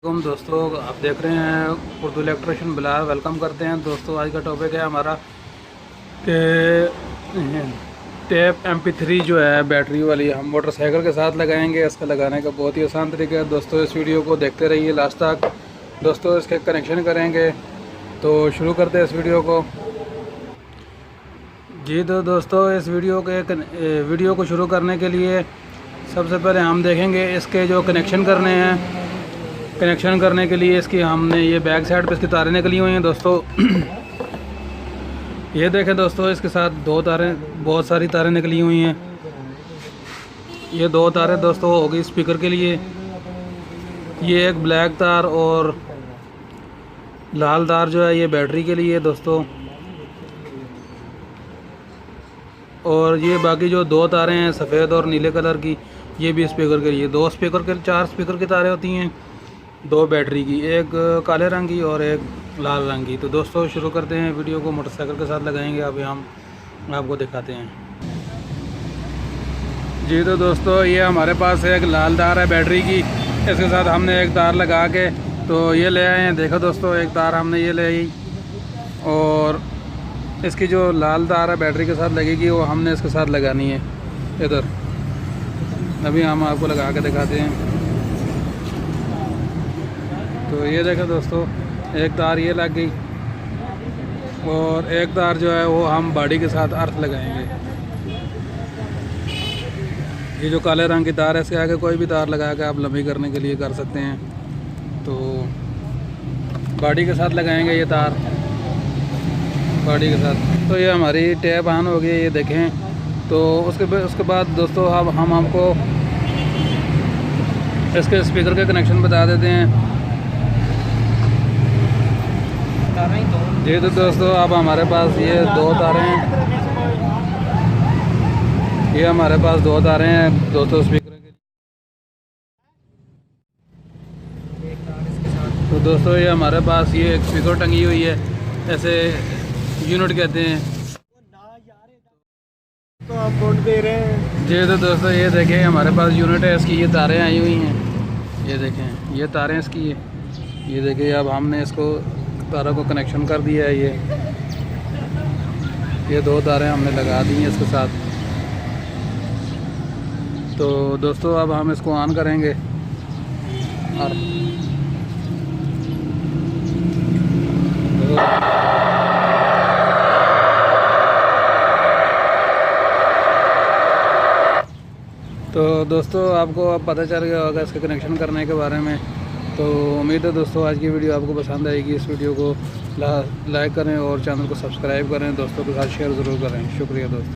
दोस्तों, आप देख रहे हैं उर्दू इलेक्ट्रिशियन बिलाल। वेलकम करते हैं दोस्तों। आज का टॉपिक है हमारा कि टेप MP3 जो है बैटरी वाली हम मोटरसाइकिल के साथ लगाएंगे। इसका लगाने का बहुत ही आसान तरीका है दोस्तों। इस वीडियो को देखते रहिए लास्ट तक दोस्तों। इसके कनेक्शन करेंगे तो शुरू करते हैं इस वीडियो को जी। तो दोस्तों, इस वीडियो को शुरू करने के लिए सबसे पहले हम देखेंगे इसके जो कनेक्शन करने हैं। कनेक्शन करने के लिए इसकी हमने ये बैक साइड पे इसकी तारें निकली हुई हैं दोस्तों। ये देखें दोस्तों, इसके साथ बहुत सारी तारें निकली हुई हैं। ये दो तारें दोस्तों होगी स्पीकर के लिए। ये एक ब्लैक तार और लाल तार जो है ये बैटरी के लिए दोस्तों। और ये बाकी जो दो तारें हैं सफ़ेद और नीले कलर की, ये भी स्पीकर के लिए। चार स्पीकर की तारें होती हैं, दो बैटरी की, एक काले रंग की और एक लाल रंग की। तो दोस्तों शुरू करते हैं वीडियो को। मोटरसाइकिल के साथ लगाएंगे अभी हम आपको दिखाते हैं जी। तो दोस्तों, ये हमारे पास एक लाल तार है बैटरी की। इसके साथ हमने एक तार लगा के तो ये ले आए हैं। देखो दोस्तों, एक तार हमने ये ले आई और इसकी जो लाल तार है बैटरी के साथ लगेगी वो हमने इसके साथ लगानी है इधर। अभी हम आपको लगा के दिखाते हैं। तो ये देखें दोस्तों, एक तार ये लग गई और एक तार जो है वो हम बॉडी के साथ अर्थ लगाएंगे। ये जो काले रंग की तार है इसके आगे कोई भी तार लगा के आप लंबी करने के लिए कर सकते हैं। तो बॉडी के साथ लगाएंगे ये तार बॉडी के साथ। तो ये हमारी टैप ऑन हो गई, ये देखें। तो उसके बाद दोस्तों अब हम आपको इसके स्पीकर के कनेक्शन बता देते हैं जी। तो दोस्तों, अब हमारे पास ये दो तारें हैं। ये हमारे पास दो तारें हैं दोस्तों स्पीकर के लिए। तो दोस्तों, ये हमारे पास ये एक स्पीकर टंगी हुई है, ऐसे यूनिट कहते हैं। तो आप वोट दे रहे हैं जी। तो दोस्तों, ये देखें हमारे पास यूनिट है इसकी। ये तारें आई हुई हैं, ये देखें, ये तारें इसकी है। ये देखें, अब हमने इसको तारों को कनेक्शन कर दिया है। ये दो तारें हमने लगा दी हैं इसके साथ। तो दोस्तों, अब हम इसको ऑन करेंगे और तो दोस्तों आपको अब पता चल गया होगा इसके कनेक्शन करने के बारे में। तो उम्मीद है दोस्तों आज की वीडियो आपको पसंद आएगी। इस वीडियो को लाइक करें और चैनल को सब्सक्राइब करें, दोस्तों के साथ शेयर ज़रूर करें। शुक्रिया दोस्तों।